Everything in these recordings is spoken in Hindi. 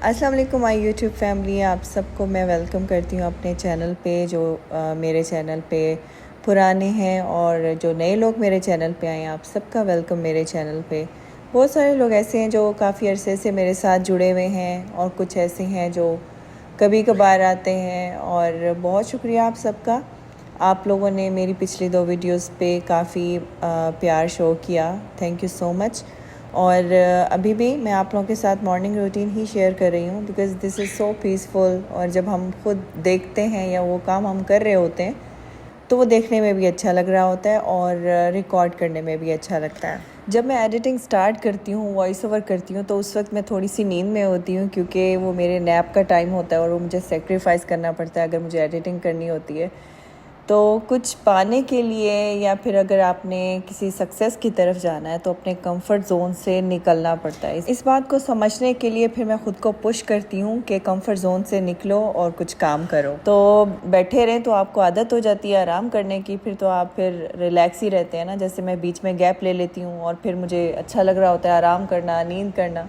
अस्सलाम वालेकुम माय यूट्यूब फैमिली। आप सबको मैं वेलकम करती हूँ अपने चैनल पे। जो मेरे चैनल पे पुराने हैं और जो नए लोग मेरे चैनल पे आए हैं, आप सबका वेलकम मेरे चैनल पे। बहुत सारे लोग ऐसे हैं जो काफ़ी अरसे से मेरे साथ जुड़े हुए हैं और कुछ ऐसे हैं जो कभी कभार आते हैं, और बहुत शुक्रिया आप सबका। आप लोगों ने मेरी पिछली 2 वीडियोस पे काफ़ी प्यार शो किया, थैंक यू सो मच। और अभी भी मैं आप लोगों के साथ मॉर्निंग रूटीन ही शेयर कर रही हूँ because this is so peaceful. और जब हम खुद देखते हैं या वो काम हम कर रहे होते हैं तो वो देखने में भी अच्छा लग रहा होता है और रिकॉर्ड करने में भी अच्छा लगता है। जब मैं एडिटिंग स्टार्ट करती हूँ, वॉइस ओवर करती हूँ, तो उस वक्त मैं थोड़ी सी नींद में होती हूँ क्योंकि वो मेरे नैप का टाइम होता है और वो मुझे सेक्रीफाइस करना पड़ता है अगर मुझे एडिटिंग करनी होती है। तो कुछ पाने के लिए या फिर अगर आपने किसी सक्सेस की तरफ जाना है तो अपने कंफर्ट जोन से निकलना पड़ता है। इस बात को समझने के लिए फिर मैं ख़ुद को पुश करती हूँ कि कंफर्ट जोन से निकलो और कुछ काम करो। तो बैठे रहें तो आपको आदत हो जाती है आराम करने की, फिर तो आप फिर रिलैक्स ही रहते हैं ना। जैसे मैं बीच में गैप ले लेती हूँ और फिर मुझे अच्छा लग रहा होता है आराम करना, नींद करना।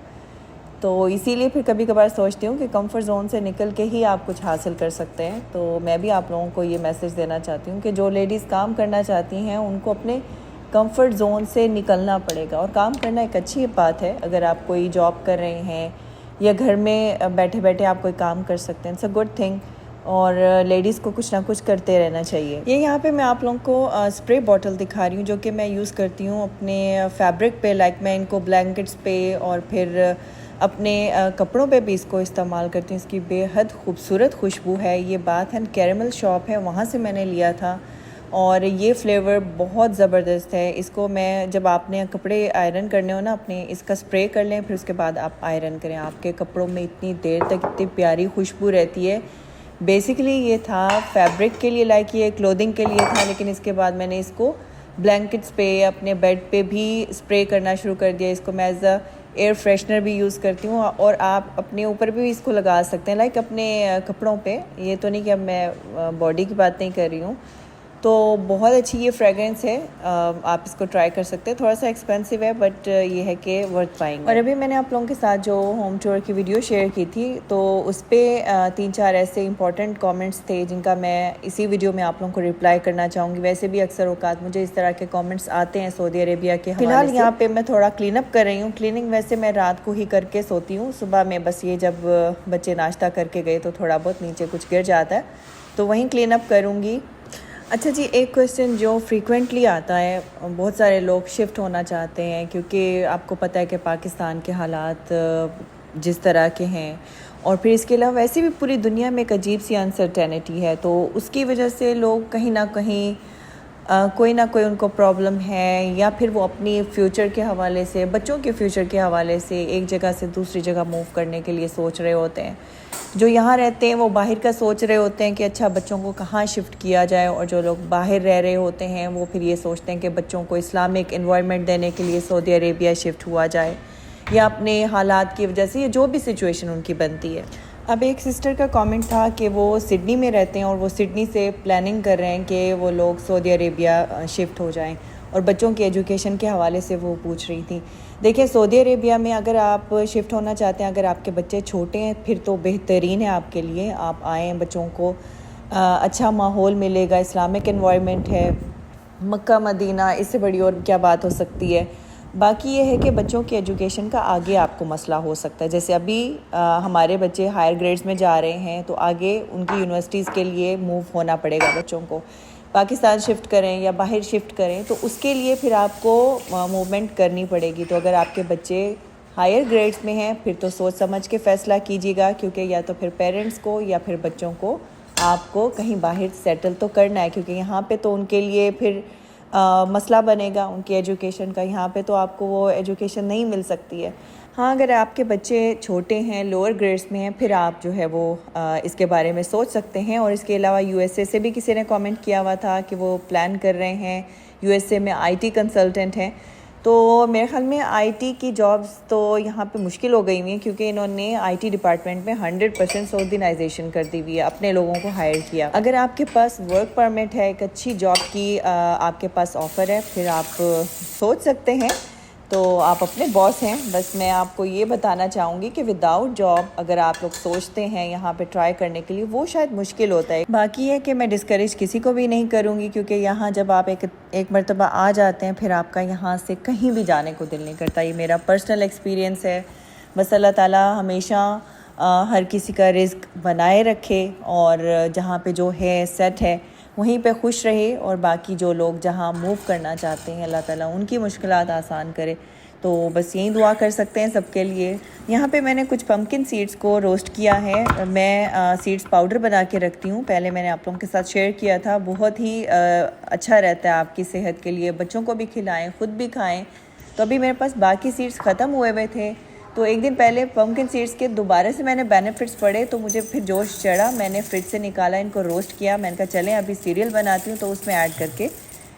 तो इसीलिए फिर कभी कभार सोचती हूँ कि कंफर्ट ज़ोन से निकल के ही आप कुछ हासिल कर सकते हैं। तो मैं भी आप लोगों को ये मैसेज देना चाहती हूँ कि जो लेडीज़ काम करना चाहती हैं उनको अपने कंफर्ट ज़ोन से निकलना पड़ेगा। और काम करना एक अच्छी बात है। अगर आप कोई जॉब कर रहे हैं या घर में बैठे बैठे आप कोई काम कर सकते हैं, इट्स अ गुड थिंग। और लेडीज़ को कुछ ना कुछ करते रहना चाहिए। ये यहाँ पे मैं आप लोगों को स्प्रे बॉटल दिखा रही हूँ जो कि मैं यूज़ करती हूँ अपने फैब्रिक पे। लाइक मैं इनको ब्लैंकेट्स पे और फिर अपने कपड़ों पे भी इसको इस्तेमाल करती हूँ। इसकी बेहद खूबसूरत खुशबू है। ये बाथ एंड कैरेमल शॉप है, वहाँ से मैंने लिया था और ये फ्लेवर बहुत ज़बरदस्त है। इसको मैं जब आपने कपड़े आयरन करने हो ना, अपने इसका स्प्रे कर लें, फिर उसके बाद आप आयरन करें, आपके कपड़ों में इतनी देर तक इतनी प्यारी खुशबू रहती है। बेसिकली ये था फैब्रिक के लिए, लाइक ये क्लोथिंग के लिए था, लेकिन इसके बाद मैंने इसको ब्लैंकेट्स पे, अपने बेड पे भी स्प्रे करना शुरू कर दिया। इसको मैं एज अ एयर फ्रेशनर भी यूज़ करती हूँ और आप अपने ऊपर भी इसको लगा सकते हैं, लाइक अपने कपड़ों पे। ये तो नहीं कि अब मैं बॉडी की बात नहीं कर रही हूँ। तो बहुत अच्छी ये फ्रेगरेंस है, आप इसको ट्राई कर सकते हैं। थोड़ा सा एक्सपेंसिव है बट ये है कि वर्थ पाएंगे। और अभी मैंने आप लोगों के साथ जो होम टूर की वीडियो शेयर की थी तो उस पर 3-4 ऐसे इंपॉर्टेंट कमेंट्स थे जिनका मैं इसी वीडियो में आप लोगों को रिप्लाई करना चाहूँगी। वैसे भी अक्सर औकात मुझे इस तरह के कमेंट्स आते हैं सऊदी अरेबिया के। फिलहाल यहाँ पे मैं थोड़ा क्लीन अप कर रही हूँ। क्लीनिंग वैसे मैं रात को ही करके सोती हूँ, सुबह में बस ये जब बच्चे नाश्ता करके गए तो थोड़ा बहुत नीचे कुछ गिर जाता है तो वहीं क्लीन अप करूँगी। अच्छा जी, एक क्वेश्चन जो फ्रीक्वेंटली आता है, बहुत सारे लोग शिफ्ट होना चाहते हैं क्योंकि आपको पता है कि पाकिस्तान के हालात जिस तरह के हैं, और फिर इसके अलावा वैसे भी पूरी दुनिया में एक अजीब सी अनसर्टेनिटी है, तो उसकी वजह से लोग कहीं ना कहीं कोई ना कोई उनको प्रॉब्लम है, या फिर वो अपनी फ्यूचर के हवाले से, बच्चों के फ्यूचर के हवाले से एक जगह से दूसरी जगह मूव करने के लिए सोच रहे होते हैं। जो यहाँ रहते हैं वो बाहर का सोच रहे होते हैं कि अच्छा बच्चों को कहाँ शिफ्ट किया जाए, और जो लोग बाहर रह रहे होते हैं वो फिर ये सोचते हैं कि बच्चों को इस्लामिक इन्वायरमेंट देने के लिए सऊदी अरेबिया शिफ्ट हुआ जाए, या अपने हालात की वजह से, ये जो भी सिचुएशन उनकी बनती है। अब एक सिस्टर का कमेंट था कि वो सिडनी में रहते हैं और वो सिडनी से प्लानिंग कर रहे हैं कि वो लोग सऊदी अरेबिया शिफ्ट हो जाएं, और बच्चों की एजुकेशन के हवाले से वो पूछ रही थी। देखिए, सऊदी अरेबिया में अगर आप शिफ्ट होना चाहते हैं, अगर आपके बच्चे छोटे हैं, फिर तो बेहतरीन है आपके लिए। आप आएँ, बच्चों को अच्छा माहौल मिलेगा, इस्लामिक इन्वायरमेंट है, मक्का मदीना, इससे बड़ी और क्या बात हो सकती है। बाकी ये है कि बच्चों की एजुकेशन का आगे आपको मसला हो सकता है। जैसे अभी हमारे बच्चे हायर ग्रेड्स में जा रहे हैं तो आगे उनकी यूनिवर्सिटीज़ के लिए मूव होना पड़ेगा बच्चों को। पाकिस्तान शिफ्ट करें या बाहर शिफ्ट करें तो उसके लिए फिर आपको मूवमेंट करनी पड़ेगी। तो अगर आपके बच्चे हायर ग्रेड्स में हैं फिर तो सोच समझ के फ़ैसला कीजिएगा, क्योंकि या तो फिर पेरेंट्स को या फिर बच्चों को आपको कहीं बाहर सेटल तो करना है, क्योंकि यहाँ पे तो उनके लिए फिर मसला बनेगा उनकी एजुकेशन का। यहाँ पे तो आपको वो एजुकेशन नहीं मिल सकती है। हाँ, अगर आपके बच्चे छोटे हैं, लोअर ग्रेड्स में हैं, फिर आप जो है वो इसके बारे में सोच सकते हैं। और इसके अलावा यूएसए से भी किसी ने कमेंट किया हुआ था कि वो प्लान कर रहे हैं, यूएसए में आईटी कंसल्टेंट हैं। तो मेरे ख्याल में आईटी की जॉब्स तो यहाँ पे मुश्किल हो गई हुई हैं, क्योंकि इन्होंने आईटी डिपार्टमेंट में 100% सऊदीनाइजेशन कर दी हुई है, अपने लोगों को हायर किया। अगर आपके पास वर्क परमिट है, एक अच्छी जॉब की आपके पास ऑफ़र है, फिर आप सोच सकते हैं तो आप अपने बॉस हैं। बस मैं आपको ये बताना चाहूँगी कि विदाउट जॉब अगर आप लोग सोचते हैं यहाँ पे ट्राई करने के लिए, वो शायद मुश्किल होता है। बाकी है कि मैं डिस्करेज किसी को भी नहीं करूँगी, क्योंकि यहाँ जब आप एक मरतबा आ जाते हैं फिर आपका यहाँ से कहीं भी जाने को दिल नहीं करता। ये मेरा पर्सनल एक्सपीरियंस है। बस अल्लाह ताला हमेशा हर किसी का रिज़्क बनाए रखे और जहाँ पे जो है सेट है वहीं पे खुश रहे, और बाकी जो लोग जहाँ मूव करना चाहते हैं अल्लाह ताला उनकी मुश्किलात आसान करे। तो बस यही दुआ कर सकते हैं सबके लिए। यहाँ पे मैंने कुछ पम्पकिन सीड्स को रोस्ट किया है। मैं सीड्स पाउडर बना के रखती हूँ, पहले मैंने आप लोगों के साथ शेयर किया था। बहुत ही अच्छा रहता है आपकी सेहत के लिए, बच्चों को भी खिलाएँ, ख़ुद भी खाएँ। तो अभी मेरे पास बाकी सीड्स ख़त्म हुए थे, तो एक दिन पहले पम्पकिन सीड्स के दोबारा से मैंने बेनिफिट्स पढ़े, तो मुझे फिर जोश चढ़ा। मैंने फ्रिज से निकाला, इनको रोस्ट किया। मैंने कहा चलें अभी सीरियल बनाती हूँ तो उसमें ऐड करके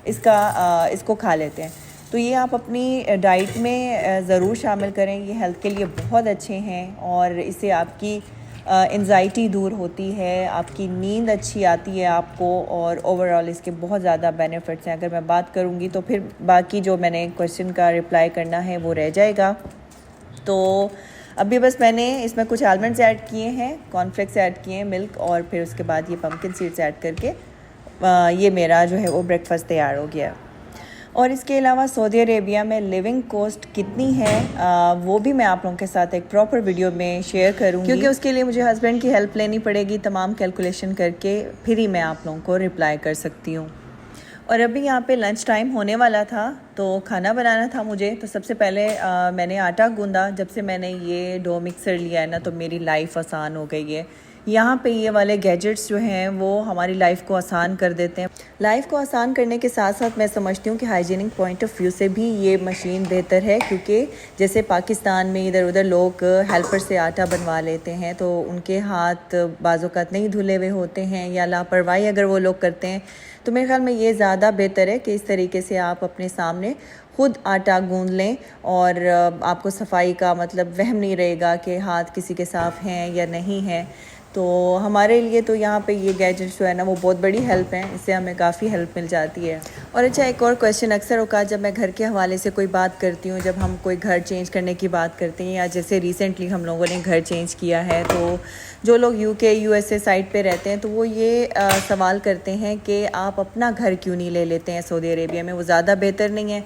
इसको खा लेते हैं। तो ये आप अपनी डाइट में ज़रूर शामिल करें, ये हेल्थ के लिए बहुत अच्छे हैं और इससे आपकी एंजाइटी दूर होती है, आपकी नींद अच्छी आती है आपको, और ओवरऑल इसके बहुत ज़्यादा बेनिफिट्स हैं। अगर मैं बात करूँगी तो फिर बाकी जो मैंने क्वेश्चन का रिप्लाई करना है वो रह जाएगा। तो अभी बस मैंने इसमें कुछ आलमंड्स ऐड किए हैं, कॉर्नफ्लेक्स ऐड किए हैं, मिल्क, और फिर उसके बाद ये पम्पकिन सीड्स ऐड करके ये मेरा जो है वो ब्रेकफास्ट तैयार हो गया। और इसके अलावा सऊदी अरेबिया में लिविंग कॉस्ट कितनी है वो भी मैं आप लोगों के साथ एक प्रॉपर वीडियो में शेयर करूँगी, क्योंकि उसके लिए मुझे हस्बैंड की हेल्प लेनी पड़ेगी। तमाम कैलकुलेशन करके फिर ही मैं आप लोगों को रिप्लाई कर सकती हूँ। और अभी यहाँ पे लंच टाइम होने वाला था, तो खाना बनाना था मुझे। तो सबसे पहले मैंने आटा गूंदा। जब से मैंने ये डो मिक्सर लिया है ना, तो मेरी लाइफ आसान हो गई है। यहाँ पे ये वाले गैजेट्स जो हैं वो हमारी लाइफ को आसान कर देते हैं। लाइफ को आसान करने के साथ साथ मैं समझती हूँ कि हाइजीनिक पॉइंट ऑफ व्यू से भी ये मशीन बेहतर है, क्योंकि जैसे पाकिस्तान में इधर उधर लोग हेल्पर से आटा बनवा लेते हैं, तो उनके हाथ बाज़ौक़ात नहीं धुले हुए होते हैं या लापरवाही अगर वो लोग करते हैं। तो मेरे ख्याल में ये ज़्यादा बेहतर है कि इस तरीके से आप अपने सामने खुद आटा गूंद लें, और आपको सफाई का मतलब वहम नहीं रहेगा कि हाथ किसी के साफ़ हैं या नहीं हैं। तो हमारे लिए तो यहाँ पे ये गैजेट्स जो है ना वो बहुत बड़ी हेल्प हैं, इससे हमें काफ़ी हेल्प मिल जाती है। और अच्छा, एक और क्वेश्चन अक्सर औकात जब मैं घर के हवाले से कोई बात करती हूँ, जब हम कोई घर चेंज करने की बात करते हैं, या जैसे रिसेंटली हम लोगों ने घर चेंज किया है, तो जो लोग यूके यूएसए साइड पे रहते हैं तो वो ये सवाल करते हैं कि आप अपना घर क्यों नहीं ले लेते हैं सऊदी अरेबिया में, वो ज़्यादा बेहतर नहीं है?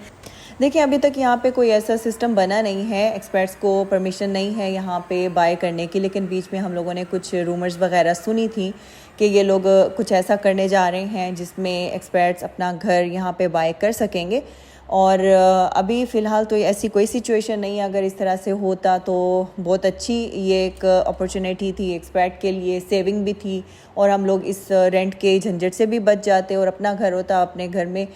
देखिए, अभी तक यहाँ पे कोई ऐसा सिस्टम बना नहीं है, एक्सपर्ट्स को परमिशन नहीं है यहाँ पे बाय करने की। लेकिन बीच में हम लोगों ने कुछ रूमर्स वगैरह सुनी थी कि ये लोग कुछ ऐसा करने जा रहे हैं जिसमें एक्सपर्ट्स अपना घर यहाँ पे बाय कर सकेंगे। और अभी फ़िलहाल तो ऐसी कोई सिचुएशन नहीं है। अगर इस तरह से होता तो बहुत अच्छी ये एक अपॉर्चुनिटी थी एक्सपर्ट के लिए, सेविंग भी थी, और हम लोग इस रेंट के झंझट से भी बच जाते और अपना घर होता। अपने घर में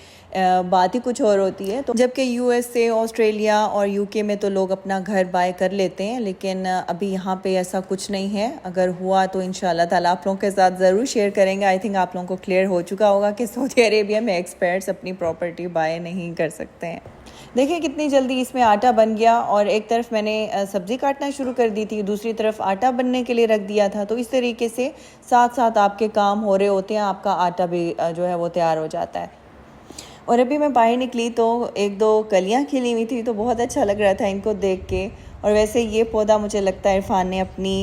बात ही कुछ और होती है। तो जबकि यूएसए, ऑस्ट्रेलिया और यूके में तो लोग अपना घर बाय कर लेते हैं, लेकिन अभी यहाँ पे ऐसा कुछ नहीं है। अगर हुआ तो इंशाल्लाह ताला आप लोगों के साथ ज़रूर शेयर करेंगे। आई थिंक आप लोगों को क्लियर हो चुका होगा कि सऊदी अरेबिया में एक्सपर्ट्स अपनी प्रॉपर्टी बाय नहीं कर सकते हैं। देखिए कितनी जल्दी इसमें आटा बन गया, और एक तरफ मैंने सब्ज़ी काटना शुरू कर दी थी, दूसरी तरफ आटा बनने के लिए रख दिया था। तो इस तरीके से साथ साथ आपके काम हो रहे होते हैं, आपका आटा भी जो है वो तैयार हो जाता है। और अभी मैं बाहर निकली तो एक दो कलियां खिली हुई थी, तो बहुत अच्छा लग रहा था इनको देख के। और वैसे ये पौधा मुझे लगता है इरफान ने अपनी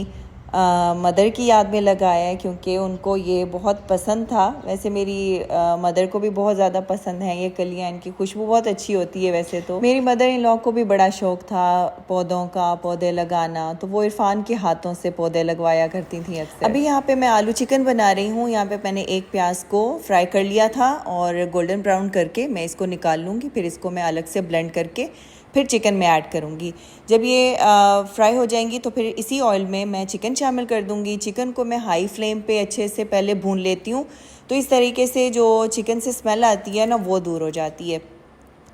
मदर की याद में लगाया है, क्योंकि उनको ये बहुत पसंद था। वैसे मेरी मदर को भी बहुत ज़्यादा पसंद है ये कलियां, इनकी खुशबू बहुत अच्छी होती है। वैसे तो मेरी मदर इन लॉ को भी बड़ा शौक़ था पौधों का, पौधे लगाना, तो वो इरफान के हाथों से पौधे लगवाया करती थी अक्सर। अभी यहाँ पे मैं आलू चिकन बना रही हूँ। यहाँ पे मैंने एक प्याज को फ्राई कर लिया था और गोल्डन ब्राउन करके मैं इसको निकाल लूँगी। फिर इसको मैं अलग से ब्लेंड करके फिर चिकन में ऐड करूँगी। जब ये फ्राई हो जाएंगी तो फिर इसी ऑयल में मैं चिकन शामिल कर दूँगी। चिकन को मैं हाई फ्लेम पे अच्छे से पहले भून लेती हूँ, तो इस तरीके से जो चिकन से स्मेल आती है ना वो दूर हो जाती है।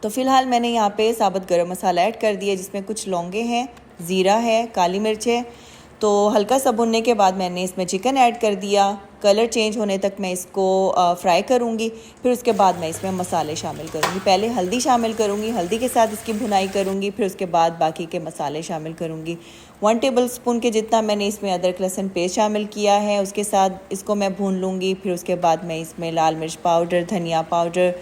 तो फ़िलहाल मैंने यहाँ पे साबुत गरम मसाला ऐड कर दिया, जिसमें कुछ लौंगे हैं, ज़ीरा है, काली मिर्च है। तो हल्का सा भुनने के बाद मैंने इसमें चिकन ऐड कर दिया। कलर चेंज होने तक मैं इसको फ्राई करूँगी। फिर उसके बाद मैं इसमें मसाले शामिल करूँगी। पहले हल्दी शामिल करूँगी, हल्दी के साथ इसकी भुनाई करूँगी। फिर उसके बाद बाकी के मसाले शामिल करूँगी। 1 टेबलस्पून के जितना मैंने इसमें अदरक लहसुन पेस्ट शामिल किया है, उसके साथ इसको मैं भून लूँगी। फिर उसके बाद मैं इसमें लाल मिर्च पाउडर, धनिया पाउडर,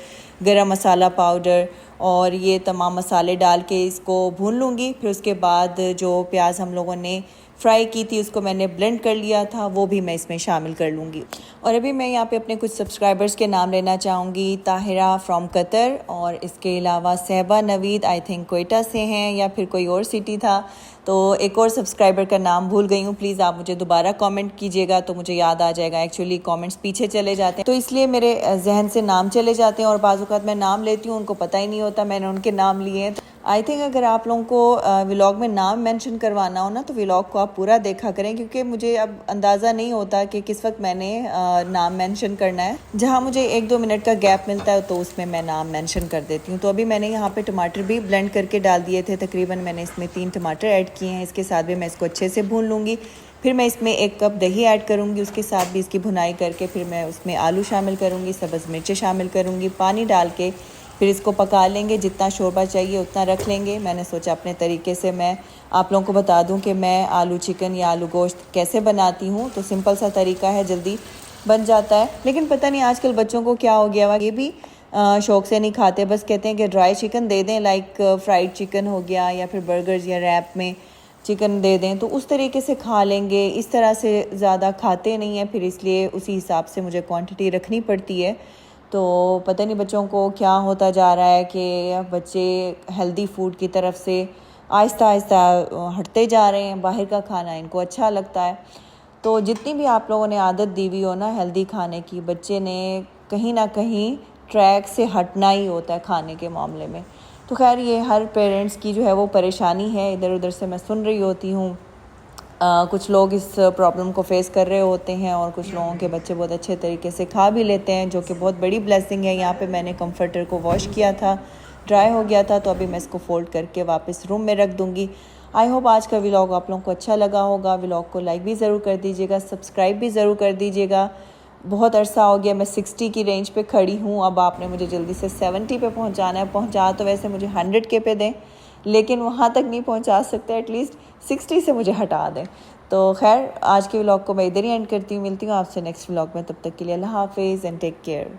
गरम मसाला पाउडर और ये तमाम मसाले डाल के इसको भून लूँगी। फिर उसके बाद जो प्याज हम लोगों ने फ्राई की थी उसको मैंने ब्लेंड कर लिया था, वो भी मैं इसमें शामिल कर लूँगी। और अभी मैं यहाँ पे अपने कुछ सब्सक्राइबर्स के नाम लेना चाहूँगी। ताहिरा फ्रॉम कतर, और इसके अलावा सहबा नवीद आई थिंक कोयटा से हैं या फिर कोई और सिटी था, तो एक और सब्सक्राइबर का नाम भूल गई हूँ। प्लीज़ आप मुझे दोबारा कमेंट कीजिएगा तो मुझे याद आ जाएगा। एक्चुअली कमेंट्स पीछे चले जाते हैं तो इसलिए मेरे जहन से नाम चले जाते हैं, और बाज़ औक़ात मैं नाम लेती हूँ उनको पता ही नहीं होता मैंने उनके नाम लिए हैं। आई थिंक अगर आप लोगों को व्लॉग में नाम मेंशन करवाना हो ना तो व्लॉग को आप पूरा देखा करें, क्योंकि मुझे अब अंदाज़ा नहीं होता कि किस वक्त मैंने नाम मेंशन करना है। जहाँ मुझे 1-2 मिनट का गैप मिलता है तो उसमें मैं नाम मेंशन कर देती हूँ। तो अभी मैंने यहाँ पे टमाटर भी ब्लेंड करके डाल दिए थे, तकरीबन मैंने इसमें 3 टमाटर ऐड किए हैं। इसके साथ भी मैं इसको अच्छे से भून लूँगी। फिर मैं इसमें 1 कप दही ऐड करूँगी, उसके साथ भी इसकी भुनाई करके फिर मैं उसमें आलू शामिल करूँगी, सब्ज़ मिर्चें शामिल करूँगी, पानी डाल के फिर इसको पका लेंगे। जितना शोरबा चाहिए उतना रख लेंगे। मैंने सोचा अपने तरीके से मैं आप लोगों को बता दूं कि मैं आलू चिकन या आलू गोश्त कैसे बनाती हूं। तो सिंपल सा तरीका है, जल्दी बन जाता है। लेकिन पता नहीं आजकल बच्चों को क्या हो गया हुआ, ये भी शौक़ से नहीं खाते, बस कहते हैं कि ड्राई चिकन दे दें, लाइक फ्राइड चिकन हो गया या फिर बर्गर्स या रैप में चिकन दे दें तो उस तरीके से खा लेंगे। इस तरह से ज़्यादा खाते नहीं हैं, फिर इसलिए उसी हिसाब से मुझे क्वांटिटी रखनी पड़ती है। तो पता नहीं बच्चों को क्या होता जा रहा है कि बच्चे हेल्दी फूड की तरफ से आहिस्ता आहिस्ता हटते जा रहे हैं। बाहर का खाना इनको अच्छा लगता है। तो जितनी भी आप लोगों ने आदत दी हुई हो ना हेल्दी खाने की, बच्चे ने कहीं ना कहीं ट्रैक से हटना ही होता है खाने के मामले में। तो खैर ये हर पेरेंट्स की जो है वो परेशानी है, इधर उधर से मैं सुन रही होती हूँ। कुछ लोग इस प्रॉब्लम को फेस कर रहे होते हैं और कुछ लोगों के बच्चे बहुत अच्छे तरीके से खा भी लेते हैं, जो कि बहुत बड़ी ब्लेसिंग है। यहाँ पे मैंने कंफर्टर को वॉश किया था, ड्राई हो गया था, तो अभी मैं इसको फोल्ड करके वापस रूम में रख दूँगी। आई होप आज का व्लॉग आप लोगों को अच्छा लगा होगा। व्लॉग को लाइक भी ज़रूर कर दीजिएगा, सब्सक्राइब भी ज़रूर कर दीजिएगा। बहुत अरसा हो गया, मैं 60 की रेंज पे खड़ी हूँ। अब आपने मुझे जल्दी से 70 पे पहुँचाना है। पहुँचा तो वैसे मुझे 100 के पे दें, लेकिन वहाँ तक नहीं पहुँचा सकते, एटलीस्ट 60 से मुझे हटा दें। तो खैर आज के व्लॉग को मैं इधर ही एंड करती हूँ। मिलती हूँ आपसे नेक्स्ट व्लॉग में, तब तक के लिए अल्लाह हाफिज़ एंड टेक केयर।